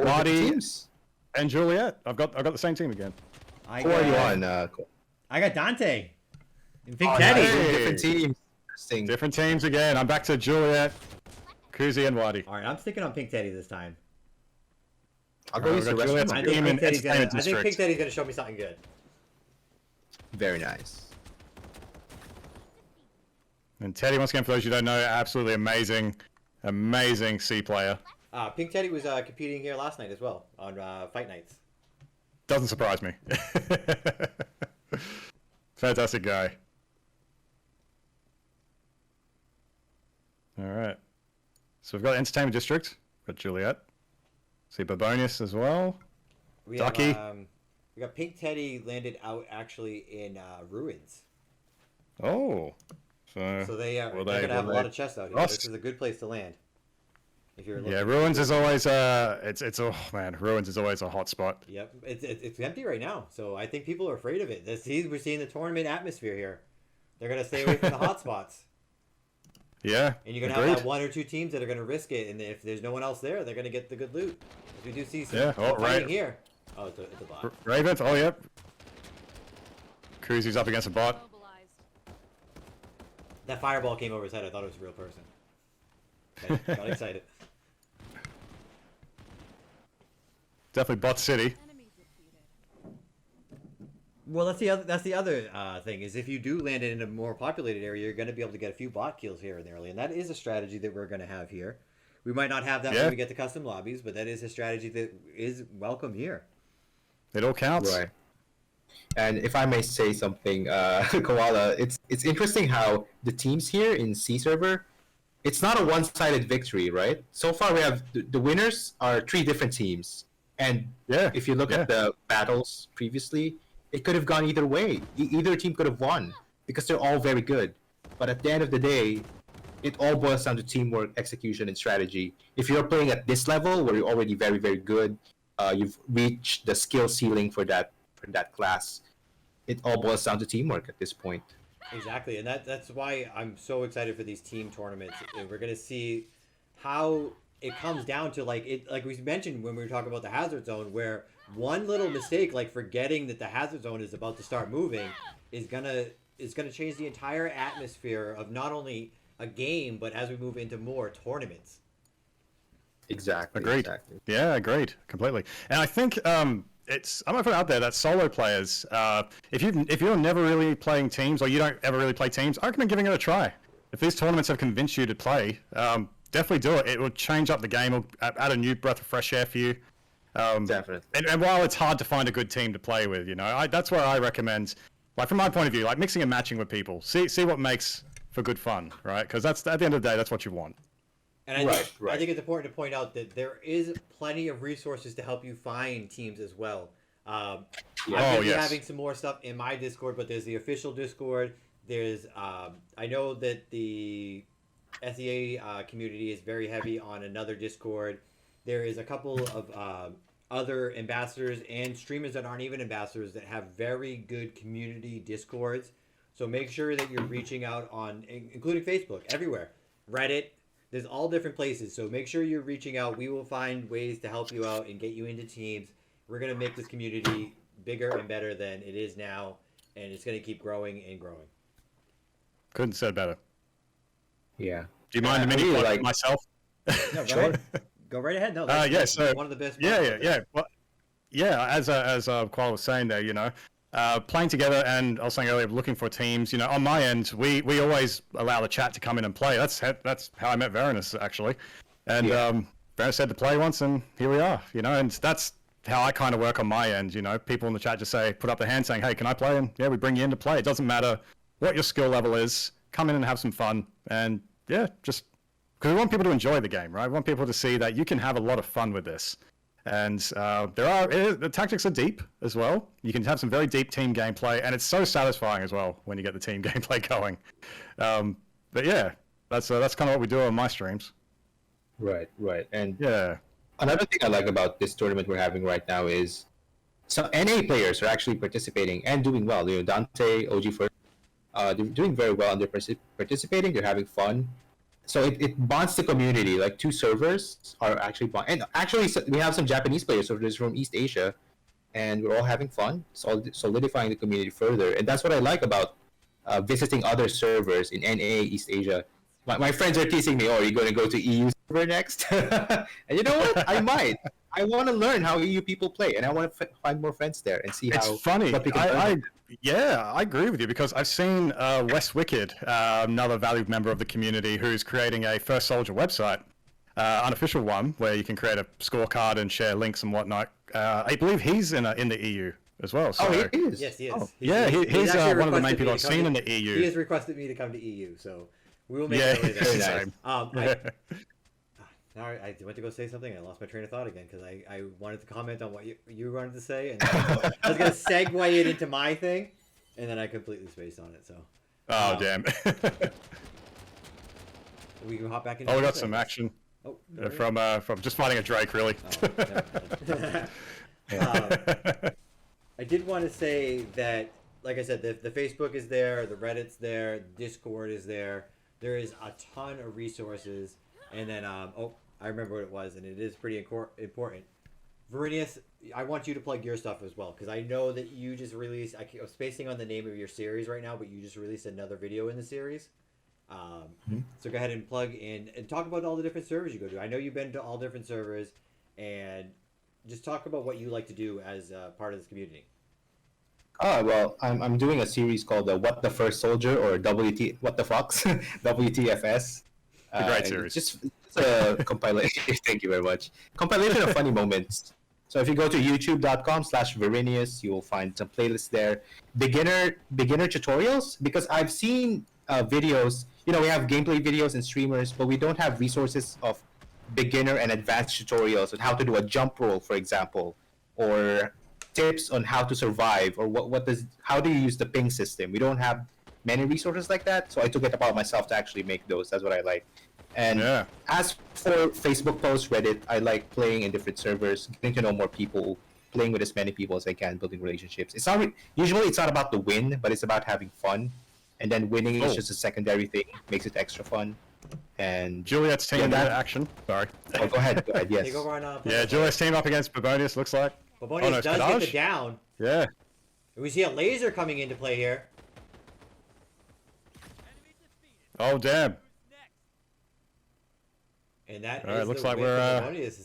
Marty teams. and Juliet. I've got the same team again. Who are you on? I got Dante. And Big Oh, Teddy. nice. Hey. Different teams. Interesting. Different teams again. I'm back to Juliet, Kuzi, and Wadi. All right, I'm sticking on Pink Teddy this time. I'll go use the rest Juliet's of I my team. think Team Pink in Teddy's gonna. Entertainment I think Pink District. Teddy's gonna show me something good. Very nice. And Teddy, once again, for those you don't know, absolutely amazing C player. Pink Teddy was competing here last night as well on Fight Nights. Doesn't surprise me. Fantastic guy. All right. So we've got Entertainment District. We've got Juliet. See Verinius as well. We Ducky. have, we got Pink Teddy landed out actually in Ruins. Oh. So they're will gonna have a will lot they- of chests out here. Rust? This is a good place to land. If you're looking. Yeah, Ruins is always it's oh man, Ruins is always a hot spot. Yep, it's empty right now, so I think people are afraid of it. We're seeing the tournament atmosphere here. They're gonna stay away from the hot spots, Yeah. and you're gonna have that one or two teams that are gonna risk it. And if there's no one else there, they're gonna get the good loot. As we do see some fighting here. Oh, it's a bot. Ravens. Oh yep. Kuzi's up against a bot. That fireball came over his head. I thought it was a real person. Got excited. Definitely bot city. Well, that's the other thing is if you do land it in a more populated area, you're going to be able to get a few bot kills here and there, and that is a strategy that we're going to have here. We might not have that when we get to custom lobbies, but that is a strategy that is welcome here. It all counts. Right. And if I may say something, Koala, it's interesting how the teams here in C server, it's not a one-sided victory, right? So far we have the winners are 3 different teams, and if you look at the battles previously, it could have gone either way. Either team could have won because they're all very good. But at the end of the day, it all boils down to teamwork, execution, and strategy. If you're playing at this level where you're already very, very good, you've reached the skill ceiling for that class. It all boils down to teamwork at this point. Exactly, and that's why I'm so excited for these team tournaments. And we're gonna see how it comes down to like we mentioned when we were talking about the hazard zone, where one little mistake, like forgetting that the hazard zone is about to start moving, is gonna change the entire atmosphere of not only a game, but as we move into more tournaments. Exactly. Agreed. Exactly. Yeah, agreed completely. And I think I'm gonna put it out there that solo players, if you're never really playing teams or you don't ever really play teams, I recommend giving it a try. If these tournaments have convinced you to play, definitely do it. It will change up the game. It'll add a new breath of fresh air for you. Definitely. And while it's hard to find a good team to play with, that's where I recommend, like from my point of view, like mixing and matching with people. See what makes for good fun, right? Because that's at the end of the day, that's what you want. And I think it's important to point out that there is plenty of resources to help you find teams as well. I'm going to be having some more stuff in my Discord, but there's the official Discord. There's I know that the SEA community is very heavy on another Discord. There is a couple of other ambassadors and streamers that aren't even ambassadors that have very good community Discords. So make sure that you're reaching out on, including Facebook, everywhere, Reddit. There's all different places, so make sure you're reaching out. We will find ways to help you out and get you into teams. We're going to make this community bigger and better than it is now, and it's going to keep growing and growing. Couldn't have said better. Yeah. Do you mind a minute like myself? No, go right ahead. No, so one of the best. Yeah. Well, as Koala was saying there, playing together, and I was saying earlier, looking for teams. On my end, we always allow the chat to come in and play. That's how I met Verinius actually, and Verinius said to play once, and here we are. And that's how I kind of work on my end. People in the chat just put up their hand saying, "Hey, can I play?" And we bring you in to play. It doesn't matter what your skill level is. Come in and have some fun, and just because we want people to enjoy the game, right? We want people to see that you can have a lot of fun with this. And the tactics are deep as well. You can have some very deep team gameplay, and it's so satisfying as well when you get the team gameplay going. But that's kind of what we do on my streams. Right. And another thing I like about this tournament we're having right now is some NA players are actually participating and doing well. Dante, OG First, they're doing very well, and they're participating. They're having fun. So it bonds the community. Like 2 servers are actually bond, and actually we have some Japanese players, so there's from East Asia, and we're all having fun, solidifying the community further. And that's what I like about visiting other servers in NA East Asia. My friends are teasing me, "Oh, are you going to go to EU server next?" And you know what? I might. I want to learn how EU people play, and I want to find more friends there and see it's how. Funny. What we can I agree with you because I've seen Wes Wicked, another valued member of the community, who's creating a First Soldier website, unofficial one, where you can create a scorecard and share links and whatnot. I believe he's in the EU as well. So. Oh, he is. Yes, he is. Oh, he's one of the main people I've seen in the EU. He has requested me to come to EU, so we will make it very nice. Now I went to go say something and I lost my train of thought again because I wanted to comment on what you wanted to say and I was going to segue it into my thing and then I completely spaced on it. So. Oh damn. We can hop back into. Oh, we got some action. Oh, from just fighting a Drake, really. I did want to say that, like I said, the Facebook is there, the Reddit's there, Discord is there. There is a ton of resources. And then, I remember what it was, and it is pretty important. Verinius, I want you to plug your stuff as well, because I know that you just released, I'm spacing on the name of your series right now, but you just released another video in the series. So go ahead and plug in and talk about all the different servers you go to. I know you've been to all different servers, and just talk about what you like to do as part of this community. Oh, well, I'm doing a series called What the First Soldier, or What the Fox, WTFS. A great series. Just a compilation. Thank you very much. Compilation of funny moments. So if you go to youtube.com/Verinius, you will find some playlists there. Beginner tutorials, because I've seen videos. You know, we have gameplay videos and streamers, but we don't have resources of beginner and advanced tutorials on how to do a jump roll, for example, or tips on how to survive, or how do you use the ping system. We don't have many resources like that, so I took it upon myself to actually make those. That's what I like. And as for Facebook posts, Reddit, I like playing in different servers, getting to know more people, playing with as many people as I can, building relationships. It's not usually it's not about the win, but it's about having fun. And then winning is just a secondary thing, makes it extra fun. And Juliet's team in action. Sorry. Oh, go ahead. Yes. Take over on, Juliet's team up against Verinius, looks like. Verinius does get the down. Yeah. We see a laser coming into play here. Oh damn. And that all right, looks like we're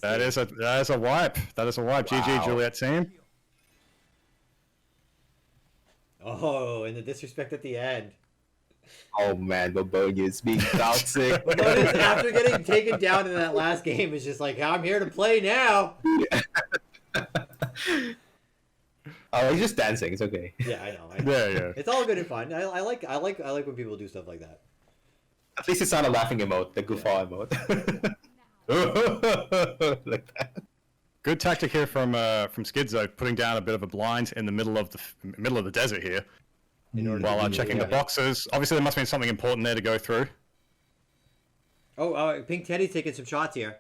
that is a wipe. That is a wipe. Wow. GG Juliet team. Oh, and the disrespect at the end. Oh man, Verinius being toxic. Verinius, after getting taken down in that last game, is just like, I'm here to play now. Oh, he's just dancing. It's okay. Yeah, I know. Yeah. It's all good and fun. I like when people do stuff like that. At least it's not a laughing emote, the goof-all emote. Like that. Good tactic here from Skidzo, putting down a bit of a blind in the middle of the desert here, while checking the boxes. Obviously, there must be something important there to go through. Oh, Pink Teddy's taking some shots here.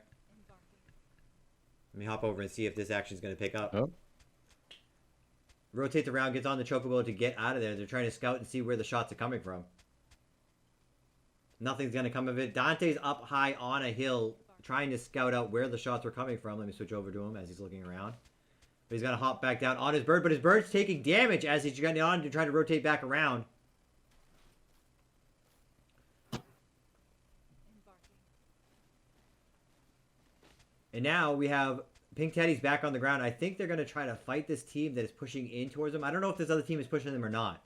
Let me hop over and see if this action's going to pick up. Oh. Rotate the round, gets on the chocobo to get out of there. They're trying to scout and see where the shots are coming from. Nothing's going to come of it. Dante's up high on a hill trying to scout out where the shots were coming from. Let me switch over to him as he's looking around. But he's going to hop back down on his bird, but his bird's taking damage as he's getting on to try to rotate back around. And now we have Pink Teddy's back on the ground. I think they're going to try to fight this team that is pushing in towards them. I don't know if this other team is pushing them or not.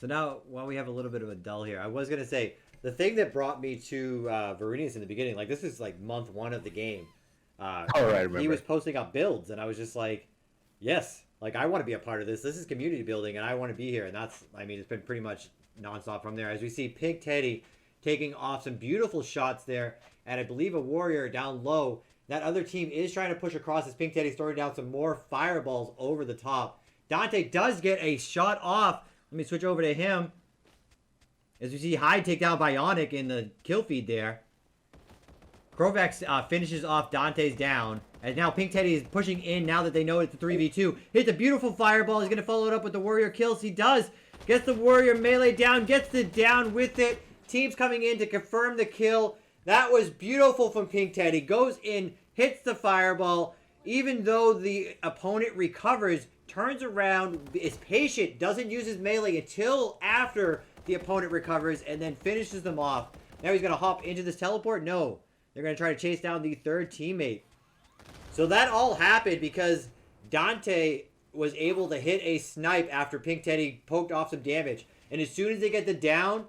So now, while we have a little bit of a dull here, I was going to say, the thing that brought me to Verinius in the beginning, like this is like month 1 of the game. I remember. He was posting up builds, and I was just like, yes, like I want to be a part of this. This is community building, and I want to be here. And that's, I mean, it's been pretty much nonstop from there. As we see Pink Teddy taking off some beautiful shots there, and I believe a warrior down low. That other team is trying to push across as Pink Teddy's throwing down some more fireballs over the top. Dante does get a shot off. Let me switch over to him. As we see Hyde take down Bionic in the kill feed there. Krovax finishes off Dante's down. And now Pink Teddy is pushing in now that they know it's a 3v2. Hits a beautiful fireball. He's going to follow it up with the warrior kills. He does. Gets the warrior melee down. Gets the down with it. Team's coming in to confirm the kill. That was beautiful from Pink Teddy. Goes in, hits the fireball. Even though the opponent recovers, turns around, is patient, doesn't use his melee until after the opponent recovers, and then finishes them off. Now he's going to hop into this teleport? No. They're going to try to chase down the third teammate. So that all happened because Dante was able to hit a snipe after Pink Teddy poked off some damage. And as soon as they get the down,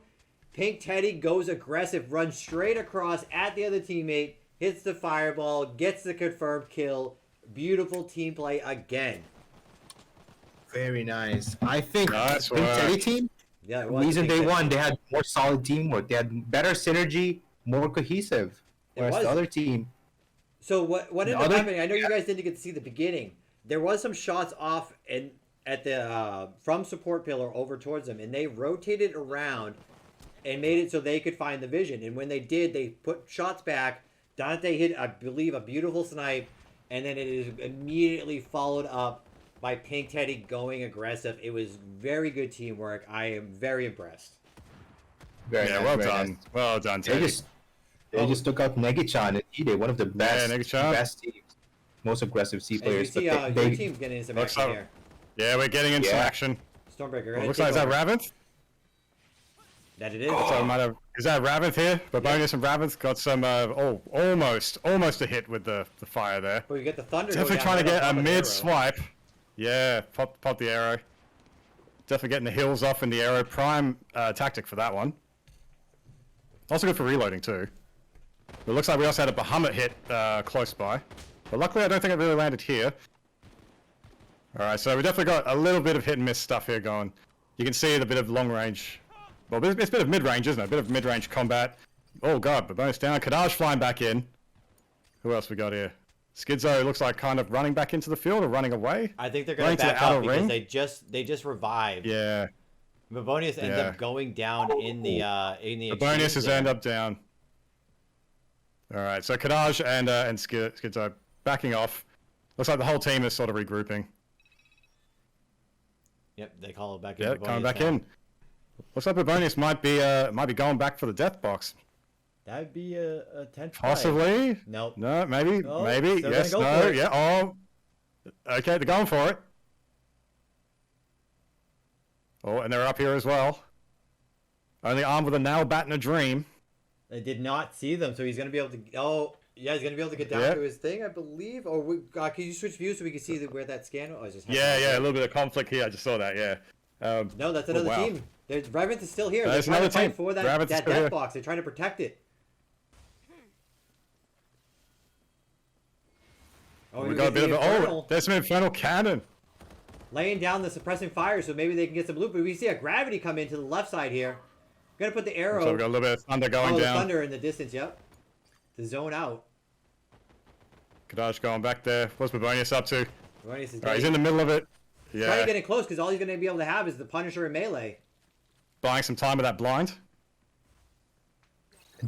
Pink Teddy goes aggressive, runs straight across at the other teammate, hits the fireball, gets the confirmed kill. Beautiful team play again. Very nice. I think nice Pink Teddy team, Yeah, the reason they won, they had more solid teamwork. They had better synergy, more cohesive. Whereas the other team... So what ended up happening, I know you guys didn't get to see the beginning. There was some shots off and at the from support pillar over towards them, and they rotated around and made it so they could find the vision. And when they did, they put shots back. Dante hit, I believe, a beautiful snipe, and then it is immediately followed up by Pink Teddy going aggressive. It was very good teamwork. I am very impressed. Very nice, well very done. nice. Well done, Teddy. They just took out Negichan and Ide, one of the best teams, most aggressive C players. And you see, your team's getting into some action here. Yeah, we're getting into some action. Stormbreaker. Looks like, is that Raventh? That it is. So is that Raventh here? Verinius and Raventh got some, almost a hit with the fire there. But you get the thunder. Definitely trying to get a mid swipe. Yeah, pop the arrow. Definitely getting the heals off in the arrow. Prime tactic for that one. Also good for reloading too. It looks like we also had a Bahamut hit close by. But luckily I don't think it really landed here. Alright, so we definitely got a little bit of hit and miss stuff here going. You can see the bit of long range. Well, it's a bit of mid-range, isn't it? A bit of mid-range combat. Oh god, but bonus down. Kadaj flying back in. Who else we got here? Schizo looks like kind of running back into the field or running away. I think they're going to back up because they just revived. Yeah. Verinius ends up going down in the Verinius has ended up down. Alright, so Kadaj and Schizo backing off. Looks like the whole team is sort of regrouping. Yep, they call it back in. Yeah, coming back in. Looks like Verinius might be going back for the death box. That'd be a 10. Possibly. Nope. No, maybe. Oh, maybe. Yes. No. Yeah. Oh. Okay, they're going for it. Oh, and they're up here as well. Only armed with a nail bat and a dream. I did not see them, so he's gonna be able to. Oh, yeah, he's gonna be able to get down to his thing, I believe. Or can you switch views so we can see where that scan? Oh, just yeah, a little bit of conflict here. I just saw that. Yeah. No, that's another team. There's Raventh is still here. There's They're trying to another fight for that death box. They're trying to protect it. Oh, we got a bit of a there's some infernal cannon. Laying down the suppressing fire, so maybe they can get some loot. But we see a gravity come into the left side here. We're gonna put the arrow. So we got a little bit of thunder going down. Thunder in the distance. Yep. To zone out. Kadaj going back there. What's Verinius up to? Verinius is he's in the middle of it. Yeah. Trying to get in close because all he's gonna be able to have is the Punisher and melee. Buying some time with that blind.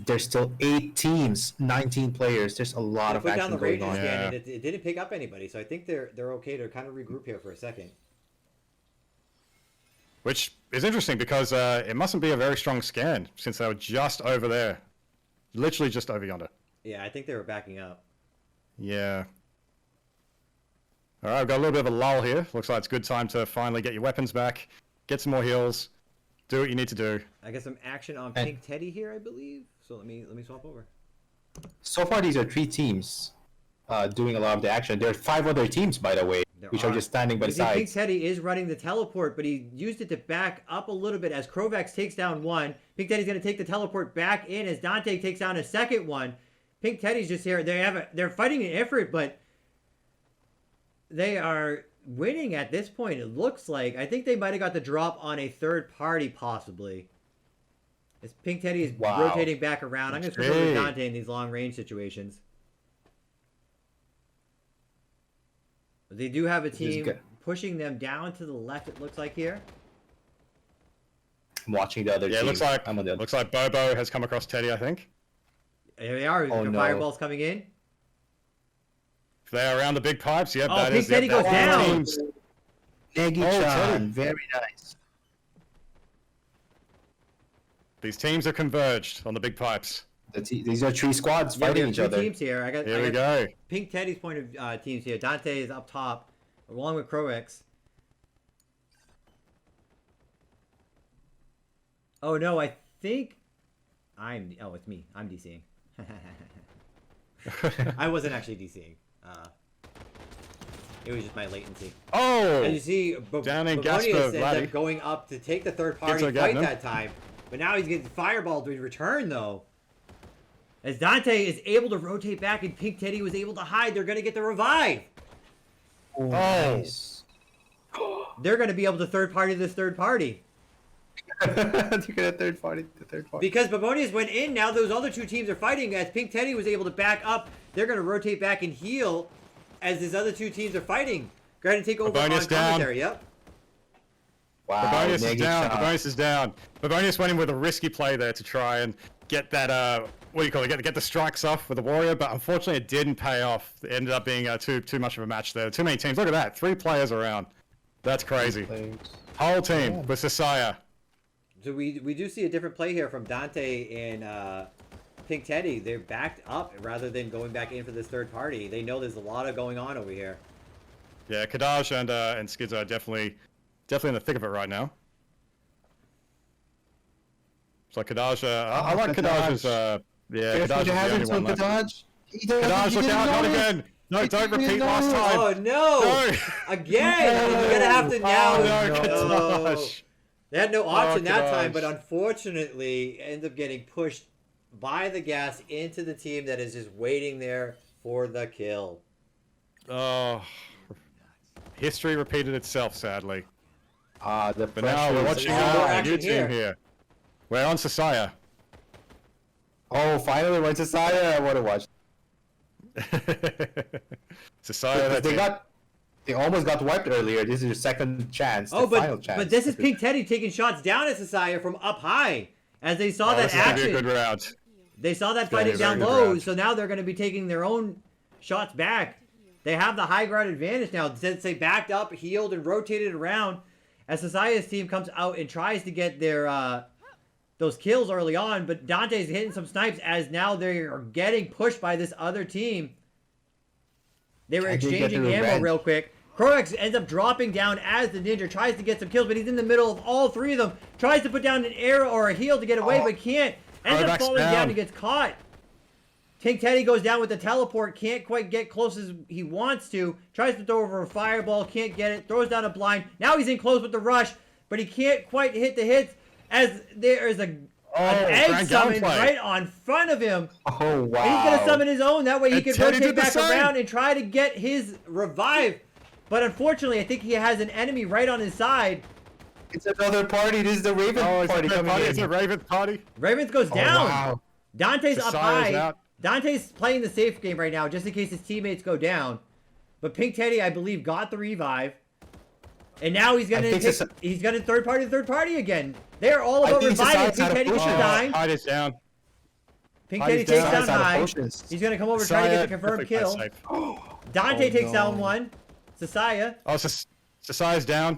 There's still 8 teams, 19 players. There's a lot of action going on. And it didn't pick up anybody, so I think they're okay to kind of regroup here for a second. Which is interesting because it mustn't be a very strong scan since they were just over there, literally just over yonder. Yeah, I think they were backing up. Yeah. All right, we've got a little bit of a lull here. Looks like it's a good time to finally get your weapons back, get some more heals, do what you need to do. I got some action on Pink Teddy here, I believe. So let me swap over. So far, these are 3 teams doing a lot of the action. There are 5 other teams, by the way, which are just standing by the side. Pink Teddy is running the teleport, but he used it to back up a little bit as Krovax takes down one. Pink Teddy's going to take the teleport back in as Dante takes down a second one. Pink Teddy's just here. They're fighting an effort, but they are winning at this point, it looks like. I think they might have got the drop on a third party, possibly. As Pink Teddy is rotating back around. I'm going to switch over to Dante in these long range situations. They do have a team pushing them down to the left, it looks like here. I'm watching the other team. Yeah, looks like Bobo has come across Teddy, I think. There they are. Oh, The no. fireballs coming in. If they're around the big pipes, yep, Oh, that Pink is. Teddy Yep, goes that down. team's- Negi-chan, very nice. These teams are converged on the big pipes. These are 3 squads Yeah, we fighting have each 2 other. teams here. Here we go. Pink Teddy's point of teams here. Dante is up top, along with Crowex. Oh no, I think oh, it's me. I'm DCing. I wasn't actually DCing. It was just my latency. Oh! As you see, Down in Bavonius Gasper, ends laddie. up going up to take the third party Gets fight again, that time. But now he's getting fireballed in return, though. As Dante is able to rotate back and Pink Teddy was able to hide, they're going to get the revive. Oh, nice. They're going to be able to third party this third party. They're gonna third party. Because Bavonius went in, now those other 2 teams are fighting. As Pink Teddy was able to back up, they're going to rotate back and heal as these other 2 teams are fighting. Go ahead and take over Bavonius on down. commentary, yep. Wow, Verinius is down. Negi-chan. Verinius is down. Verinius went in with a risky play there to try and get that, what do you call it? Get the strikes off with the Warrior, but unfortunately it didn't pay off. It ended up being too much of a match there. Too many teams. Look at that. 3 players around. That's crazy. Whole team with Sasaya. So we do see a different play here from Dante and Pink Teddy. They're backed up rather than going back in for this third party. They know there's a lot of going on over here. Yeah, Kadaj and Skids are definitely in the thick of it right now. So Kadaj, I like Kadaj's. Yeah, Kadaj is the only one left. Kadaj, look out! Not again! No, don't repeat last time. Oh no! No. Again! You're gonna have to now. Oh no, Kadaj! They had no option that time, Kadaj. but unfortunately ends up getting pushed by the gas into the team that is just waiting there for the kill. Oh, history repeated itself, sadly. The But now we're watching more a action new team here. We're on Sasaya. Oh, finally went to Saya. I want to watch. Sasaya, They almost got wiped earlier. This is your second chance. Oh, the final chance. but this is Pink Teddy taking shots down at Sasaya from up high. As they saw that this is gonna be a action. good round. They saw that It's gonna be fighting a down very good low, round. so now they're going to be taking their own shots back. They have the high ground advantage now. Since they backed up, healed, and rotated around, as Sasaya's team comes out and tries to get their those kills early on, but Dante's hitting some snipes as now they are getting pushed by this other team. They were I did get exchanging the ammo revenge. real quick. Crowex ends up dropping down as the ninja tries to get some kills, but he's in the middle of all 3 of them. Tries to put down an arrow or a heal to get away, but can't. Ends up Crowex falling down down. and gets caught. Pink Teddy goes down with the teleport, can't quite get close as he wants to. Tries to throw over a fireball, can't get it. Throws down a blind. Now he's in close with the rush, but he can't quite hit the hits as there is an egg grand summon gunplay. right on front of him. Oh, wow. And he's going to summon his own. That way he And can Teddy rotate did the back same. around and try to get his revive. But unfortunately, I think he has an enemy right on his side. It's another party. This is the Raven party coming in. It's a Raven party. Ravens goes Oh, down. wow. Dante's up Sasaya's high. out. Dante's playing the safe game right now, just in case his teammates go down. But Pink Teddy, I believe, got the revive, and now he's gonna I think he's gonna third party again. They're all about think reviving. Sasaya's Pink out of Teddy keeps potions. dying. Hide is down. Pink Heidi's Teddy takes down. down Sasaya's out of high. potions. He's gonna come over trying to get the confirmed definitely kill. plays safe. Dante Oh, takes no. down one. Sasaya. Oh, Sasaya's down.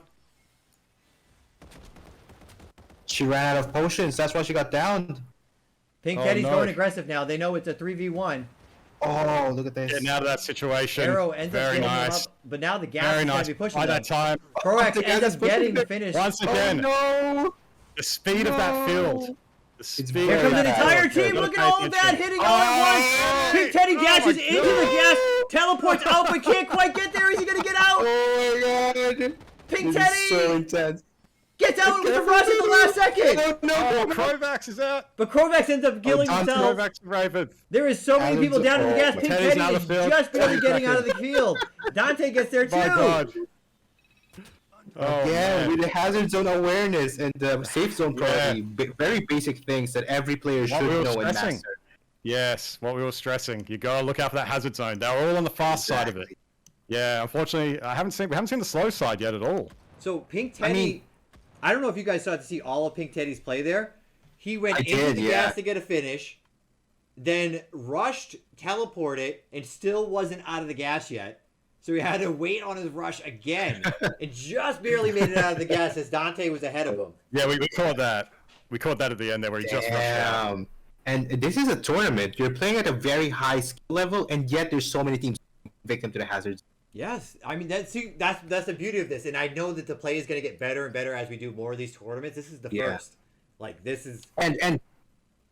She ran out of potions. That's why she got downed. Pink Oh, Teddy's no. going aggressive now. They know it's a 3v1. Oh, look at this. Getting out of that situation. Arrow ends up Very getting him nice. up, but now the gas Very is going nice. to be pushing By them. that time, Crowex The gas ends is up pushing getting the them. finish. once again, Oh, no. the speed of that field. The speed very Here of comes an that entire field. team. Gotta Look pay at all of that attention. hitting all at once. Pink Teddy dashes my into the gas, teleports out, but can't quite get there. Is he going to get out? Oh, my God. Pink This Teddy is so intense. gets out with the rush at the last second. Oh, no. Oh, Kovacs is out. But Crowex ends up killing Dante himself. Kovacs and Raven. There is so many people down in the gas. Pink Teddy's Teddy out of is the field. just barely Teddy's getting back out of the field. Dante gets there too. My God. Oh, Yeah, man. with the hazard zone awareness and the safe zone priority, very basic things that every player What should we were know and stressing. master. Yes, what we were stressing. You gotta look out for that hazard zone. They're all on the fast side of it. Yeah, unfortunately, we haven't seen the slow side yet at all. So Pink Teddy, I don't know if you guys saw to see all of Pink Teddy's play there. He went into the gas to get a finish. then rushed, teleported, and still wasn't out of the gas yet. So he had to wait on his rush again, and just barely made it out of the gas as Dante was ahead of him. Yeah, we caught that. We caught that at the end there where he just rushed out. And this is a tournament. You're playing at a very high skill level, and yet there's so many teams victim to the hazards. Yes, I mean that's the beauty of this, and I know that the play is going to get better and better as we do more of these tournaments. This is the first. Like this is and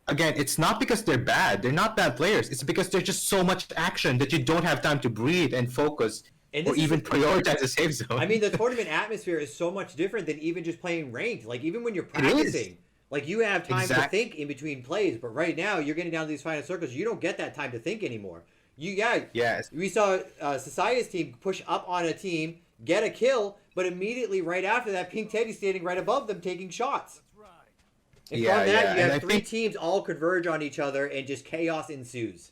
again, it's not because they're bad. They're not bad players. It's because there's just so much action that you don't have time to breathe and focus or even prioritize the safe zone. I mean, the tournament atmosphere is so much different than even just playing ranked. Like even when you're practicing, like you have time to think in between plays. But right now, you're getting down to these final circles. You don't get that time to think anymore. Yes. We saw Society's team push up on a team, get a kill, but immediately right after that, Pink Teddy standing right above them taking shots. And from that, you have three teams all converge on each other, and just chaos ensues.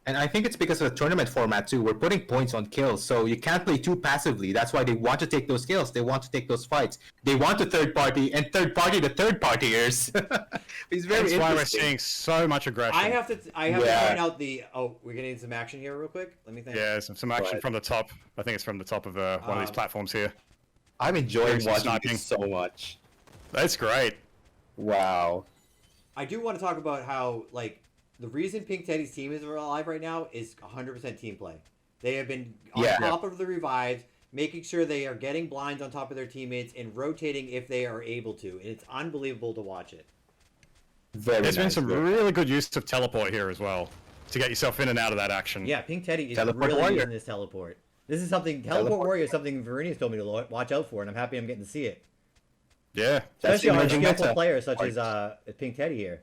And I think it's because of the tournament format, too. We're putting points on kills, so you can't play too passively. That's why they want to take those kills. They want to take those fights. They want the third party, and third party the third partiers. It's very That's why we're seeing so much aggression. I have to point out the... Oh, we're getting some action here real quick? Let me think. Yeah, some action from the top. I think it's from the top of one of these platforms here. I'm enjoying watching this so much. That's great. Wow. I do want to talk about how, like, the reason Pink Teddy's team is alive right now is 100% team play. They have been on top of the revives, making sure they are getting blinds on top of their teammates and rotating if they are able to. And it's unbelievable to watch it. There's been some really good use of teleport here as well to get yourself in and out of that action. Yeah, Pink Teddy is really using this teleport. This is something, Teleport Warrior is something Verinius told me to watch out for, and I'm happy I'm getting to see it. Yeah. Especially on a skillful player such as Pink Teddy here.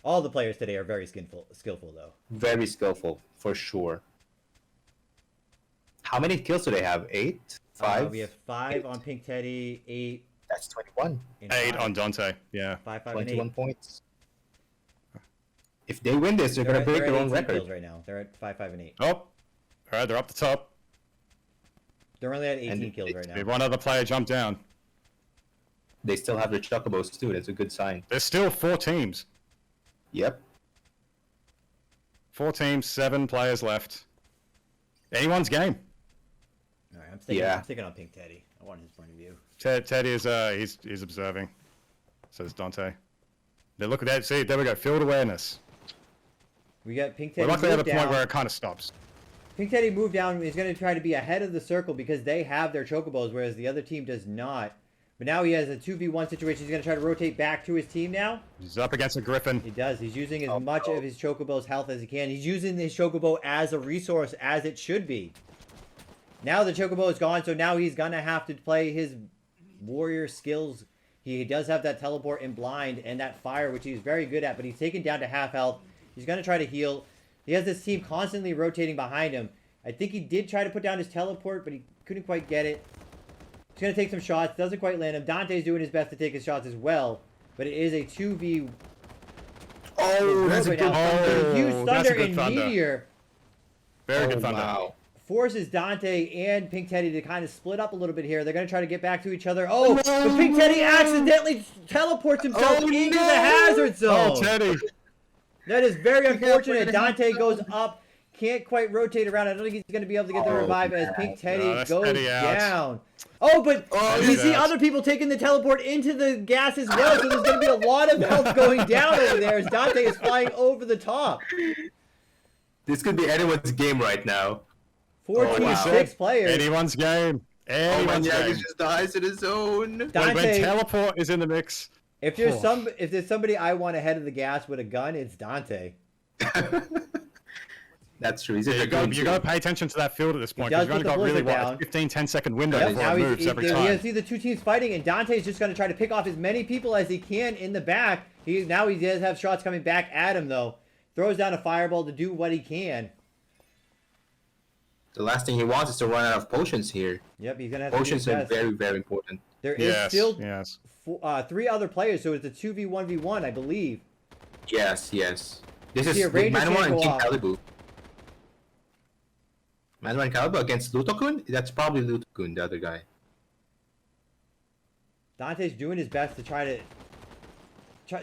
All the players today are very skillful though. Very skillful, for sure. How many kills do they have? 8? 5? We have 5 on Pink Teddy, 8. That's 21. 8 on Dante, yeah. 5, 5, 21 and 8. points. If they win this, they're going to break their own record. Kills right now. They're at 5, 5, and 8. Oh, all right, they're up the top. They're only at 18 kills right now. We have one other player jump down. They still have their chocobos too. That's a good sign. There's still 4 teams. Yep. 4 teams, 7 players left. Anyone's game. All right, I'm sticking on Pink Teddy. I want his point of view. Teddy is he's observing. Says Dante. They look at that. See, there we go. Field awareness. We got Pink Teddy. We're luckily at the point where it kind of stops. Pink Teddy moved down. He's going to try to be ahead of the circle because they have their chocobos, whereas the other team does not. But now he has a 2v1 situation. He's going to try to rotate back to his team now. He's up against a Griffin. He does. He's using as much of his chocobo's health as he can. He's using his chocobo as a resource, as it should be. Now the chocobo is gone, so now he's going to have to play his warrior skills. He does have that teleport and blind and that fire, which he's very good at, but he's taken down to half health. He's going to try to heal. He has this team constantly rotating behind him. I think he did try to put down his teleport, but he couldn't quite get it. He's going to take some shots. Doesn't quite land him. Dante's doing his best to take his shots as well, but it is a 2v. Oh, that's a good thunder. Huge thunder and meteor. Very good thunder. Wow. Forces Dante and Pink Teddy to kind of split up a little bit here. They're going to try to get back to each other. Oh, but Pink Teddy accidentally teleports himself into the hazard zone. Oh, Teddy. That is very unfortunate. Dante goes up, can't quite rotate around. I don't think he's going to be able to get the revive as Pink Teddy goes down. Oh, but you see other people taking the teleport into the gas as well, so there's going to be a lot of health going down over there as Dante is flying over the top. This could be anyone's game right now. 6 players. Anyone's game. Anyone's game. Just dies in his zone. Dante, when teleport is in the mix. If there's somebody I want ahead of the gas with a gun, it's Dante. That's true. You got to pay attention to that field at this point because you've only got really a 15-10 second window before it moves every time. You see the 2 teams fighting, and Dante's just going to try to pick off as many people as he can in the back. Now he does have shots coming back at him though. Throws down a fireball to do what he can. The last thing he wants is to run out of potions here. Yep, he's gonna have potions to do his are best. very, very important. There is still 3 other players, so it's a 2v1v1, I believe. Yes. This is Manwar and King Kalibu. Manwar and Kalibu against Lutokun? That's probably Lutokun, the other guy. Dante's doing his best to try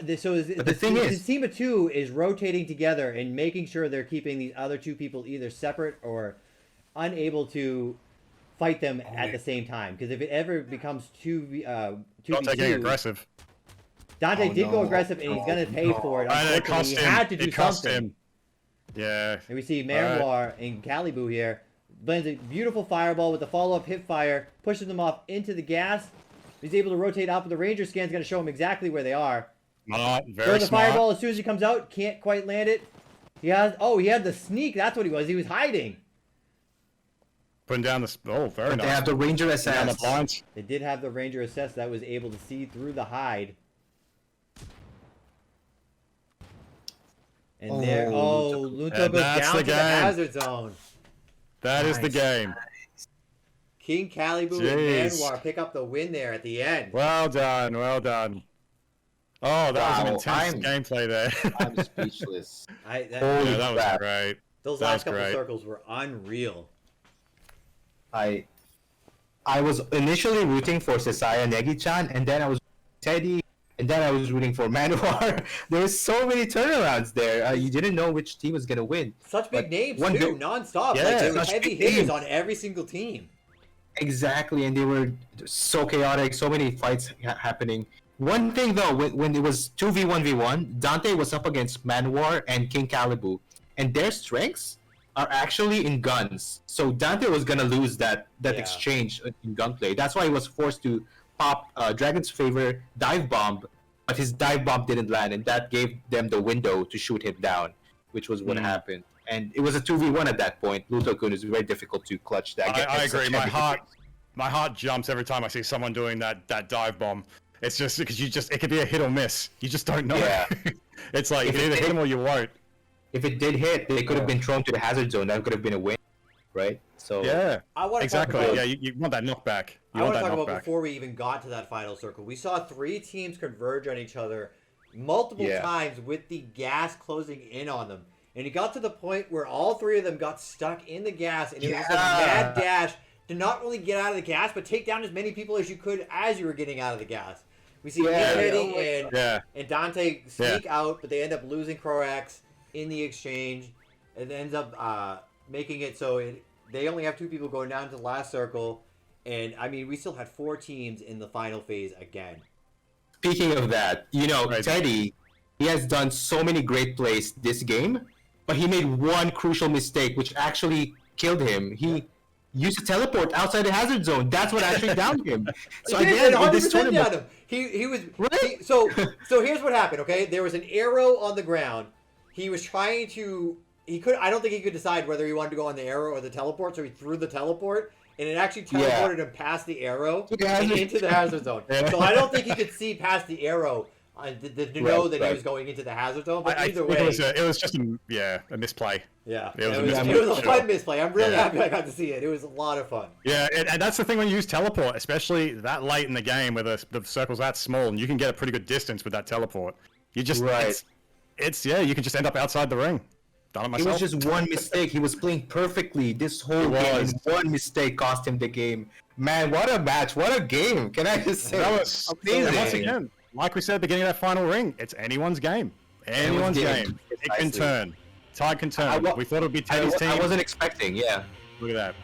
the thing is, this team of two is rotating together and making sure they're keeping these other two people either separate or unable to fight them at the same time. Because if it ever becomes 2v2, getting aggressive. Dante did go aggressive, and he's going to pay for it. Unfortunately, he had to do something. Yeah. And we see Manwar and Calibu here. Blends a beautiful fireball with the follow-up hip fire, pushes them off into the gas. He's able to rotate up, and the Ranger scan's going to show him exactly where they are. Very Throw the smart. fireball as soon as he comes out. Can't quite land it. He had the sneak. That's what he was. He was hiding. Putting down the... Oh, very nice. They have the Ranger assess. They did have the Ranger assess that was able to see through the hide. And Lunto goes down to the hazard zone. That is the game. King Calibu and Manwar pick up the win there at the end. Well done, well done. Oh, that was an intense gameplay there. I'm speechless. That was great. Those last couple circles were unreal. I was initially rooting for Sasaya Negi-chan, and then I was Teddy, and then I was rooting for Manwar. There was so many turnarounds there. You didn't know which team was gonna win. Such big names too, non-stop. Yeah, there were heavy hitters on every single team. Exactly, and they were so chaotic. So many fights happening. One thing though, when it was 2v1v1, Dante was up against Manwar and King Calibu, and their strengths are actually in guns. So Dante was gonna lose that exchange in gunplay. That's why he was forced to pop Dragon's Favor dive bomb, but his dive bomb didn't land, and that gave them the window to shoot him down, which was what happened. And it was a 2v1 at that point. Luto-kun is very difficult to clutch that. I agree. My heart jumps every time I see someone doing that dive bomb. It's just because it could be a hit or miss. You just don't know. Yeah. It's like you can either hit them or you won't. If it did hit, they could have been thrown to the hazard zone. That could have been a win, right? So yeah, exactly. About, you want that knockback. I want to talk about before we even got to that final circle. We saw 3 teams converge on each other multiple times with the gas closing in on them. And it got to the point where all 3 of them got stuck in the gas, and it was a mad dash to not only get out of the gas, but take down as many people as you could as you were getting out of the gas. We see Teddy and Dante sneak out, but they end up losing Croax in the exchange. It ends up making it so they only have 2 people going down to the last circle. And, I mean, we still had 4 teams in the final phase again. Speaking of that, Teddy, he has done so many great plays this game, but he made one crucial mistake, which actually killed him. He used to teleport outside the hazard zone. That's what actually downed him. So again, in this tournament, he was right. So here's what happened. Okay, there was an arrow on the ground. He was trying to. I don't think he could decide whether he wanted to go on the arrow or the teleport. So he threw the teleport, and it actually teleported him past the arrow and into the hazard zone. So I don't think he could see past the arrow to know that he was going into the hazard zone. But either way, it was just a misplay. Yeah, it was a fun misplay. I'm really happy I got to see it. It was a lot of fun. Yeah, and that's the thing when you use teleport, especially that late in the game where the circle's that small, and you can get a pretty good distance with that teleport. You just you can just end up outside the ring. Done it myself. It was just one mistake. He was playing perfectly this whole game. One mistake cost him the game. Man, what a match! What a game! Can I just say that was amazing? Once again, like we said at the beginning of that final ring, it's anyone's game. Anyone's game. It can turn. Tide can turn. We thought it would be Teddy's team. I wasn't expecting. Yeah. Look at that.